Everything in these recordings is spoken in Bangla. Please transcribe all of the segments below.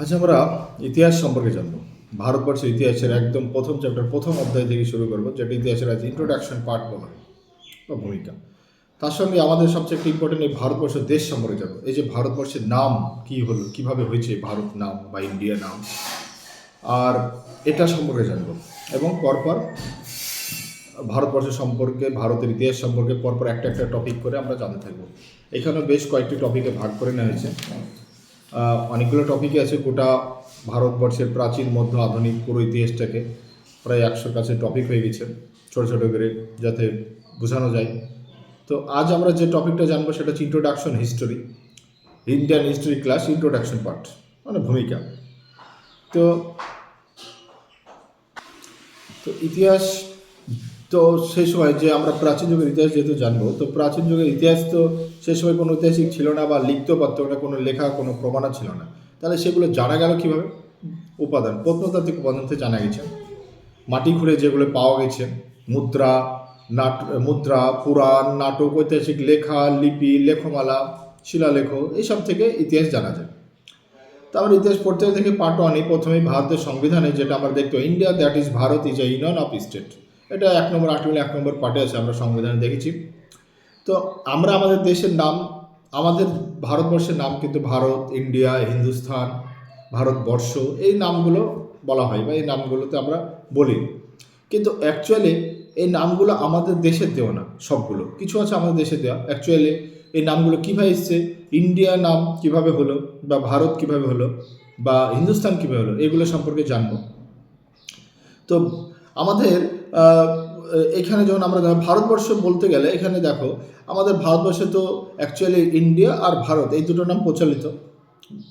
আজ আমরা ইতিহাস সম্পর্কে জানবো। ভারতবর্ষের ইতিহাসের একদম প্রথম চ্যাপ্টার প্রথম অধ্যায় থেকে শুরু করবো, যেটা ইতিহাসের আজ ইন্ট্রোডাকশন পার্ট বলা হয় বা ভূমিকা। তার সঙ্গে আমাদের সবচেয়ে একটা ইম্পর্টেন্ট এই ভারতবর্ষের দেশ সম্পর্কে জানবো। এই যে ভারতবর্ষের নাম কি হলো, কিভাবে হয়েছে ভারত নাম বা ইন্ডিয়া নাম, আর এটা সম্পর্কে জানবো। এবং পরপর ভারতবর্ষ সম্পর্কে, ভারতের ইতিহাস সম্পর্কে পরপর একটা একটা টপিক করে আমরা জানতে থাকবো। এখানে বেশ কয়েকটি টপিকে ভাগ করে নেওয়া হয়েছে। অনেকগুলো টপিকই আছে। গোটা ভারতবর্ষের প্রাচীন মধ্য আধুনিক পুরো ইতিহাসটাকে প্রায় 100 কাছে টপিক হয়ে গেছে, ছোটো ছোটো করে, যাতে বোঝানো যায়। তো আজ আমরা যে টপিকটা জানবো সেটা হচ্ছে introduction history, Indian history class introduction part, মানে ভূমিকা। তো তো ইতিহাস, তো সেই সময় যে আমরা প্রাচীন যুগের ইতিহাস যেহেতু জানবো, তো প্রাচীন যুগের ইতিহাস তো সেই সময় কোনো ঐতিহাসিক ছিল না বা লিখতেও পারতো না, কোনো লেখা কোনো প্রমাণ ছিল না। তাহলে সেগুলো জানা গেল কীভাবে? উপাদান, প্রত্নতাত্ত্বিক উপাদান থেকে জানা গেছে। মাটি খুঁড়ে যেগুলো পাওয়া গেছে, মুদ্রা, মুদ্রা, পুরাণ, নাটক, ঐতিহাসিক লেখা, লিপি, লেখমালা, শিলালেখ, এইসব থেকে ইতিহাস জানা যায়। তারপর ইতিহাস পড়তে থেকে পার্ট ওয়ানে প্রথমেই ভারতের সংবিধানে যেটা আমরা দেখতো, India that is Bharat is a union of state, এটা 1 নম্বর আর্টিকেল 1 নম্বর পার্টে আছে, আমরা সংবিধানে দেখেছি। তো আমরা আমাদের দেশের নাম, আমাদের ভারতবর্ষের নাম কিন্তু ভারত, ইন্ডিয়া, হিন্দুস্থান, ভারতবর্ষ, এই নামগুলো বলা হয় বা এই নামগুলোতে আমরা বলি। কিন্তু অ্যাকচুয়ালি এই নামগুলো আমাদের দেশের দেওয়া না, সবগুলো কিছু আছে আমাদের দেশে দেওয়া। অ্যাকচুয়ালি এই নামগুলো কীভাবে এসছে, ইন্ডিয়া নাম কিভাবে হলো, বা ভারত কিভাবে হলো, বা হিন্দুস্তান কীভাবে হলো, এগুলো সম্পর্কে জানবো। তো আমাদের এখানে যখন আমরা ভারতবর্ষ বলতে গেলে, এখানে দেখো আমাদের ভারতবর্ষে তো অ্যাকচুয়ালি ইন্ডিয়া আর ভারত এই দুটো নাম প্রচলিত,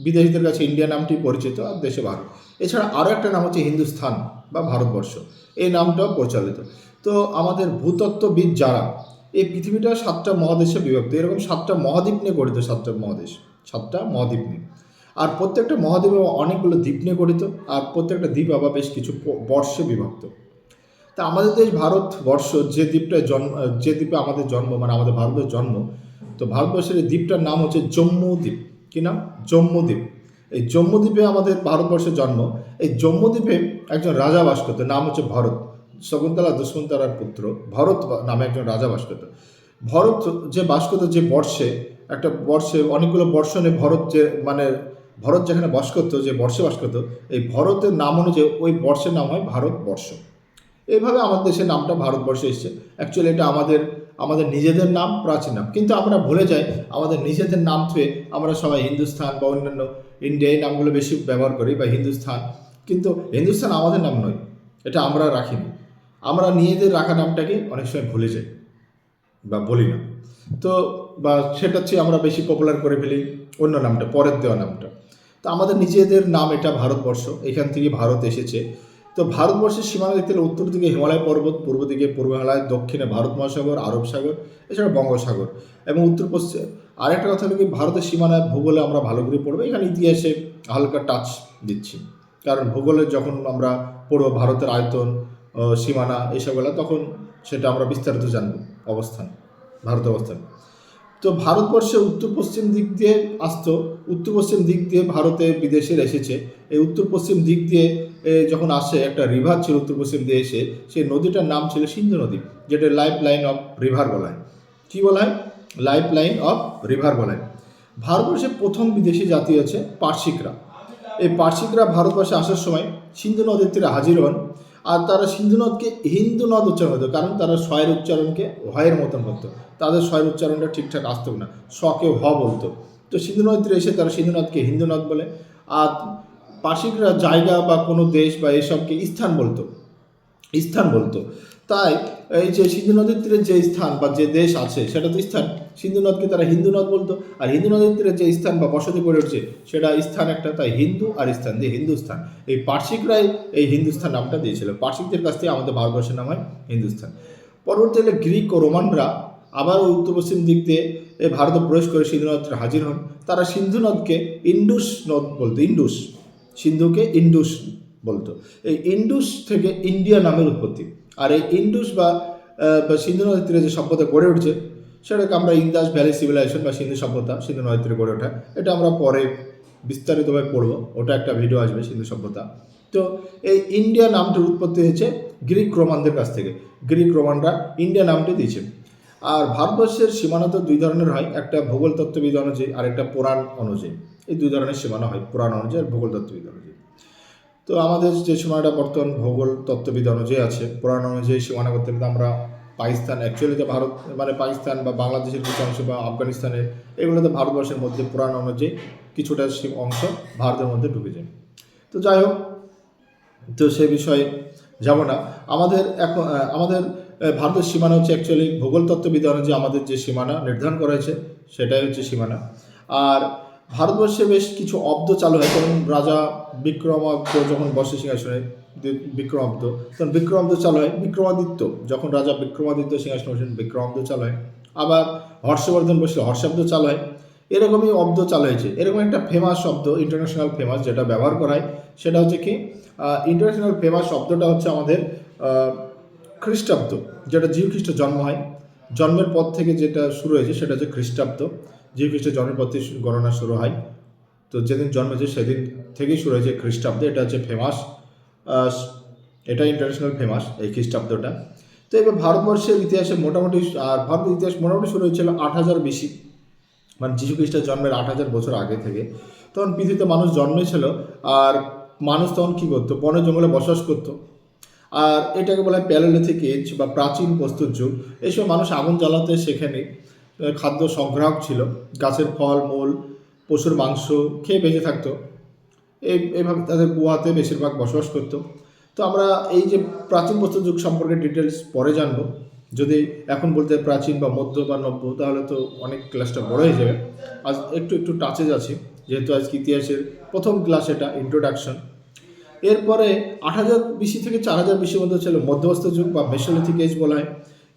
বিদেশিদের কাছে ইন্ডিয়া নামটি পরিচিত, আর দেশে ভারত। এছাড়া আরও একটা নাম হচ্ছে হিন্দুস্থান বা ভারতবর্ষ, এই নামটাও প্রচলিত। তো আমাদের ভূতত্ত্ববিদ যারা, এই পৃথিবীটা 7টা মহাদেশে বিভক্ত, এরকম 7টা মহাদ্বীপ নিয়ে গঠিত, 7টা মহাদেশ, 7টা মহাদ্বীপ নিয়ে। আর প্রত্যেকটা মহাদ্বীপে অনেকগুলো দ্বীপ নিয়ে গঠিত, আর প্রত্যেকটা দ্বীপ আবার বেশ কিছু বর্ষে বিভক্ত। তা আমাদের দেশ ভারতবর্ষ যে দ্বীপটায় জন্ম, যে দ্বীপে আমাদের জন্ম, মানে আমাদের ভারতের জন্ম, তো ভারতবর্ষের এই দ্বীপটার নাম হচ্ছে জম্মুদ্বীপ। কী নাম? জম্মুদ্বীপ। এই জম্মুদ্বীপে আমাদের ভারতবর্ষের জন্ম। এই জম্মুদ্বীপে একজন রাজা বাস করতো, নাম হচ্ছে ভরত, শকুন্তলা দুষ্মন্তলার পুত্র ভরত নামে একজন রাজা বাস করতো। ভরত যে বাস করতো, যে বর্ষে, একটা বর্ষে অনেকগুলো বর্ষ নিয়ে ভরত, যে মানে ভরত যেখানে বাস করতো, যে বর্ষে বাস করতো, এই ভরতের নাম অনুযায়ী ওই বর্ষের নাম হয় ভারতবর্ষ। এইভাবে আমাদের দেশের নামটা ভারতবর্ষে এসছে। অ্যাকচুয়ালি এটা আমাদের নিজেদের নাম, প্রাচীন নাম, কিন্তু আমরা ভুলে যাই আমাদের নিজেদের নাম থুয়ে আমরা সবাই হিন্দুস্থান বা অন্যান্য ইন্ডিয়া এই নামগুলো বেশি ব্যবহার করি, বা হিন্দুস্থান। কিন্তু হিন্দুস্থান আমাদের নাম নয়, এটা আমরা রাখিনি। আমরা নিজেদের রাখা নামটাকে অনেক সময় ভুলে যাই বা বলি না। তো বা সেটা হচ্ছে আমরা বেশি পপুলার করে ফেলি অন্য নামটা, পরের দেওয়া নামটা। তো আমাদের নিজেদের নাম এটা ভারতবর্ষ, এখান থেকে ভারত এসেছে। তো ভারতবর্ষের সীমানা দেখতে গেলে উত্তর দিকে হিমালয় পর্বত, পূর্ব দিকে পূর্ব হিমালয়, দক্ষিণে ভারত মহাসাগর, আরব সাগর, এছাড়া বঙ্গোসাগর, এবং উত্তর পশ্চিম। আরেকটা কথা হলো কি, ভারতের সীমানা ভূগোলে আমরা ভালো করে পড়বো, এখানে ইতিহাসে হালকা টাচ দিচ্ছি, কারণ ভূগোলে যখন আমরা পড়বো ভারতের আয়তন, সীমানা এসবগুলো, তখন সেটা আমরা বিস্তারিত জানবো অবস্থান, ভারতের অবস্থান। তো ভারতবর্ষে উত্তর পশ্চিম দিক দিয়ে আসতো, উত্তর পশ্চিম দিক দিয়ে ভারতে বিদেশের এসেছে। এই উত্তর পশ্চিম দিক দিয়ে যখন আসে, একটা রিভার ছিল উত্তর পশ্চিম দিয়ে এসে, সেই নদীটার নাম ছিল সিন্ধু নদী, যেটা লাইফ লাইন অফ রিভার বলা হয়। কী বলা হয়? লাইফ লাইন অফ রিভার বলা হয়। ভারতবর্ষের প্রথম বিদেশি জাতি হচ্ছে পার্সিকরা। এই পার্সিকরা ভারতবর্ষে আসার সময় সিন্ধু নদীর তীরে হাজির হন, আর তারা সিন্ধু নদকে হিন্দু নদ উচ্চারণ করতো, কারণ তারা শয়ের উচ্চারণকে হয়ের মতন করতো, তাদের শয়ের উচ্চারণটা ঠিকঠাক আসতো না, শকে হ বলতো। তো সিন্ধু নদীর তীরে এসে তারা সিন্ধু নদকে হিন্দু নদ বলে। আর পার্সিকরা জায়গা বা কোনো দেশ বা এসবকে স্থান বলতো। তাই এই যে সিন্ধু নদীর তীরে যে স্থান বা যে দেশ আছে সেটা তো স্থান, সিন্ধু নদকে তারা হিন্দু নদ বলতো। আর হিন্দু নদীর তীরে যে স্থান বা বসতি গড়ে উঠছে সেটা স্থান একটা, তাই হিন্দু আর স্থান দিয়ে হিন্দুস্থান। এই পার্সিকরাই এই হিন্দুস্থান নামটা দিয়েছিল, পার্সিকদের কাছ থেকে আমাদের ভারতবর্ষের নাম হয় হিন্দুস্থান। পরবর্তীকালে গ্রিক ও রোমানরা আবার উত্তর পশ্চিম দিক দিয়ে ভারতে প্রবেশ করে সিন্ধু নদে হাজির হন। তারা সিন্ধু নদকে ইন্ডুস নদ বলতো, ইন্ডুস, সিন্ধুকে ইন্ডুস বলতো। এই ইন্ডুস থেকে ইন্ডিয়া নামের উৎপত্তি। আর এই ইন্ডুস বা সিন্ধু নদীর তীরে যে সভ্যতা গড়ে উঠছে সেটাকে আমরা ইন্দাস ভ্যালি সিভিলাইজেশন বা সিন্ধু সভ্যতা, সিন্ধু নদীর তীরে গড়ে ওঠা, এটা আমরা পরে বিস্তারিতভাবে পড়বো, ওটা একটা ভিডিও আসবে সিন্ধু সভ্যতা। তো এই ইন্ডিয়া নামটির উৎপত্তি হয়েছে গ্রিক রোমানদের কাছ থেকে। গ্রিক রোমানরা ইন্ডিয়া নামটি দিয়েছে। আর ভারতবর্ষের সীমানা তো দুই ধরনের হয়, একটা ভূগোল তত্ত্ববিদ অনুযায়ী আর একটা পুরাণ অনুযায়ী। এই দুই ধরনের সীমানা হয়, পুরাণ অনুযায়ী আর ভূগোল তত্ত্ববিদ অনুযায়ী। তো আমাদের যে সীমানাটা বর্তমান ভূগোল তত্ত্ববিদ অনুযায়ী আছে, পুরাণ অনুযায়ী সীমানা করতে গেলে আমরা পাকিস্তান, অ্যাকচুয়ালি তো ভারত মানে পাকিস্তান বা বাংলাদেশের কিছু অংশ বা আফগানিস্তানের, এগুলো তো ভারতবর্ষের মধ্যে পুরাণ অনুযায়ী কিছুটা অংশ ভারতের মধ্যে ঢুকে যায়। তো যাই হোক, তো সে বিষয়ে যাব না। আমাদের ভারতের সীমানা হচ্ছে অ্যাকচুয়ালি ভূগোল তত্ত্ববিদ অনুযায়ী আমাদের যে সীমানা নির্ধারণ করা হয়েছে সেটাই হচ্ছে সীমানা। আর ভারতবর্ষে বেশ কিছু অব্দ চালু হয়, যেমন রাজা বিক্রমাদিত্য যখন বসে সিংহাসনে, বিক্রমাব্দ, তখন বিক্রমাব্দ চালু হয়। বিক্রমাদিত্য যখন রাজা বিক্রমাদিত্য সিংহাসনে বসেন, বিক্রমাব্দ চালু হয়। আবার হর্ষবর্ধন বসলে হর্ষাব্দ চালু হয়। এরকমই অব্দ চালু হয়েছে। এরকম একটা ফেমাস শব্দ, ইন্টারন্যাশনাল ফেমাস, যেটা ব্যবহার করা হয় সেটা হচ্ছে কি, ইন্টারন্যাশনাল ফেমাস শব্দটা হচ্ছে আমাদের খ্রিস্টাব্দ, যেটা যীশু খ্রিস্টের জন্ম হয়, জন্মের পর থেকে যেটা শুরু হয়েছে সেটা হচ্ছে খ্রিস্টাব্দ। যীশু খ্রিস্টের জন্মের পর থেকে গণনা শুরু হয়। তো যেদিন জন্মেছে সেদিন থেকেই শুরু হয়েছে খ্রিস্টাব্দ। এটা হচ্ছে ফেমাস, এটা ইন্টারন্যাশনাল ফেমাস এই খ্রিস্টাব্দটা। তো এবার ভারতবর্ষের ইতিহাসে মোটামুটি, আর ভারতের ইতিহাস মোটামুটি শুরু হয়েছিল 8000 BC, মানে যীশু খ্রিস্টের জন্মের 8000 বছর আগে থেকে। তখন পৃথিবীতে মানুষ জন্মেছিল, আর মানুষ তখন কী করতো, বনে জঙ্গলে বসবাস করতো। আর এটাকে বলা হয় প্যালিওলিথিক এজ বা প্রাচীন প্রস্তুর যুগ। এই সময় মানুষ আগুন জ্বালাতে শেখেনি, খাদ্য সংগ্রাহক ছিল, গাছের ফল মূল পশুর মাংস খেয়ে বেঁচে থাকতো। এইভাবে তাদের গুহাতে বেশিরভাগ বসবাস করতো। তো আমরা এই যে প্রাচীন প্রস্তুর যুগ সম্পর্কে ডিটেলস পরে জানবো। যদি এখন বলতে প্রাচীন বা মধ্য বা নব্য, তাহলে তো অনেক ক্লাসটা বড় হয়ে যাবে। আজ একটু টাচে যাচ্ছি, যেহেতু আজকে ইতিহাসের প্রথম ক্লাস, এটা ইন্ট্রোডাকশন। এরপরে 8000 BC থেকে 4000 BC মধ্যে ছিল মধ্যবস্ত যুগ বা মেসোলিথিক এজ বলা হয়।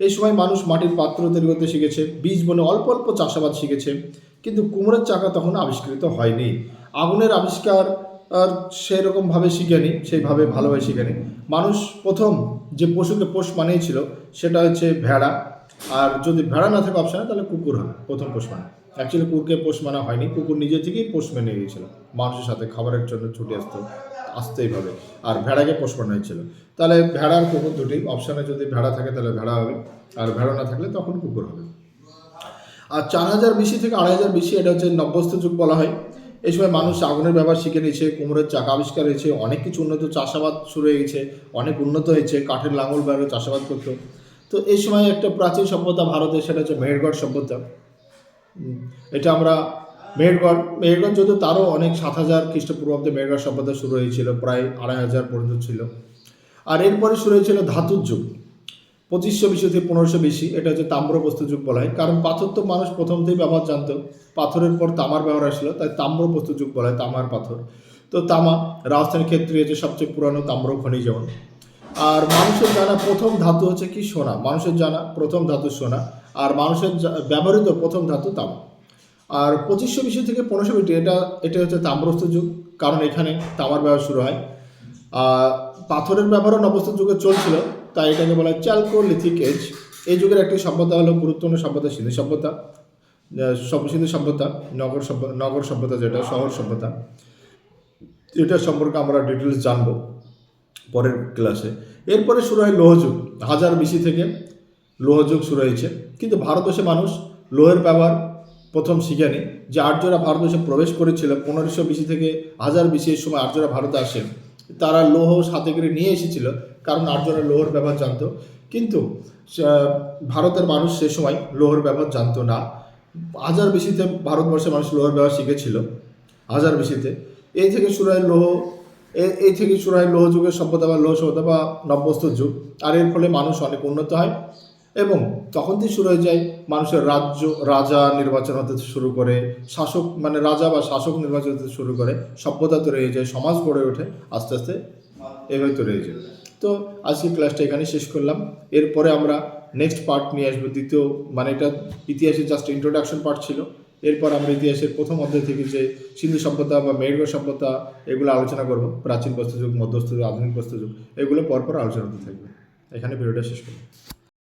এই সময় মানুষ মাটির পাত্র তৈরি করতে শিখেছে, বীজ বনে অল্প অল্প চাষাবাদ শিখেছে, কিন্তু কুমোরের চাকা তখন আবিষ্কৃত হয়নি। আগুনের আবিষ্কার আর সেরকমভাবে শিখেনি, সেইভাবে ভালোভাবে শিখেনি। মানুষ প্রথম যে পশুকে পোষ মানিয়েছিল সেটা হচ্ছে ভেড়া। আর যদি ভেড়া না থাকে অপশানে, তাহলে কুকুর হবে প্রথম পোষ মানা। অ্যাকচুয়ালি কুকুরকে পোষ মানা হয়নি, কুকুর নিজে থেকেই পোষ মেনে গিয়েছিল, মানুষের সাথে খাবারের জন্য ছুটে আসতো এইভাবে। আর ভেড়াকে পোষ মানা হয়েছিল। তাহলে ভেড়া আর কুকুর দুটি অপশানে, যদি ভেড়া থাকে তাহলে ভেড়া হবে, আর ভেড়া না থাকলে তখন কুকুর হবে। আর 4000 BC থেকে 2500 BC, এটা হচ্ছে নব্যস্ত যুগ বলা হয়। এই সময় মানুষ আগুনের ব্যবহার শিখে নিয়েছে, কুমোরের চাকা আবিষ্কার হয়েছে, অনেক কিছু উন্নত, চাষাবাদ শুরু হয়ে গেছে, অনেক উন্নত হয়েছে, কাঠের লাঙল ব্যবহারে চাষাবাদ করতো। তো এই সময় একটা প্রাচীন সভ্যতা ভারতে, সেটা হচ্ছে মেহেরগড় সভ্যতা। এটা আমরা মেহেরগড় যদিও তারও অনেক 7000 খ্রিস্টপূর্বাব্দে মেহেরগড় সভ্যতা শুরু হয়েছিল, প্রায় 2500 পর্যন্ত ছিল। আর এরপরে শুরু হয়েছিল ধাতুর যুগ, 2500 BC থেকে 1500 BC, এটা হচ্ছে তাম্রপ্রস্তর যুগ বলা হয়। কারণ পাথর তো মানুষ প্রথম থেকেই ব্যবহার জানতো, পাথরের পর তামার ব্যবহার আসলো, তাই তাম্রপ্রস্তর যুগ বলা হয়, তামার পাথর। তো তামা রাজস্থানের ক্ষেত্রে হচ্ছে সবচেয়ে পুরানো তাম্র খনি যেমন। আর মানুষের জানা প্রথম ধাতু হচ্ছে কি, সোনা। মানুষের জানা প্রথম ধাতু সোনা, আর মানুষের ব্যবহৃত প্রথম ধাতু তামা। আর 2500 BC থেকে 1500 BC, এটা হচ্ছে তাম্রপ্রস্তর যুগ, কারণ এখানে তামার ব্যবহার শুরু হয়। আর পাথরের ব্যবহারও নবস্ত যুগে চলছিল, তাই এটাকে বলা হয় চ্যালকোলিথিক এজ। এই যুগের একটি সভ্যতা হলো গুরুত্বপূর্ণ সভ্যতা সিন্ধু সভ্যতা। সিন্ধু সভ্যতা নগর সভ্যতা, যেটা শহর সভ্যতা, এটা সম্পর্কে আমরা ডিটেলস জানবো পরের ক্লাসে। এরপরে শুরু হয় লৌহযুগ, 1000 BC থেকে লৌহযুগ শুরু হয়েছে। কিন্তু ভারতবর্ষে মানুষ লৌহের ব্যবহার প্রথম শিখেনি। যে আর্যরা ভারতবর্ষে প্রবেশ করেছিল 1500 BC থেকে 1000 BC এর সময় আর্যরা ভারতে আসে, তারা লৌহ সাথে করে নিয়ে এসেছিল, কারণ আর্যরা লৌহর ব্যবহার জানতো। কিন্তু ভারতের মানুষ সে সময় লৌহর ব্যবহার জানতো না। 1000 BC-তে ভারতবর্ষের মানুষ লৌহর ব্যবহার শিখেছিল, 1000 BC-তে। এই থেকে শুরু হয় লৌহ যুগের সভ্যতা বা লৌহ সভ্যতা বা নব্যস্ত যুগ। আর এর ফলে মানুষ অনেক উন্নত হয়, এবং তখন থেকে শুরু হয়ে যায় মানুষের রাজা নির্বাচন হতে শুরু করে, শাসক মানে রাজা বা শাসক নির্বাচন হতে শুরু করে, সভ্যতা তৈরি হয়ে যায়, সমাজ গড়ে ওঠে আস্তে আস্তে, এভাবে তৈরি হয়ে যায়। তো আজকে ক্লাসটা এখানে শেষ করলাম। এরপরে আমরা নেক্সট পার্ট নিয়ে আসবো, দ্বিতীয়, মানে এটা ইতিহাসের জাস্ট ইন্ট্রোডাকশন পার্ট ছিল। এরপর আমরা ইতিহাসের প্রথম অধ্যায় থেকে যে সিন্ধু সভ্যতা বা মেহেরগড় সভ্যতা, এগুলো আলোচনা করব। প্রাচীন প্রস্তর যুগ, মধ্যস্থ যুগ, আধুনিক প্রস্তর যুগ, এগুলো পরপর আলোচনা হতে থাকবে। এখানে ভিডিওটা শেষ করব।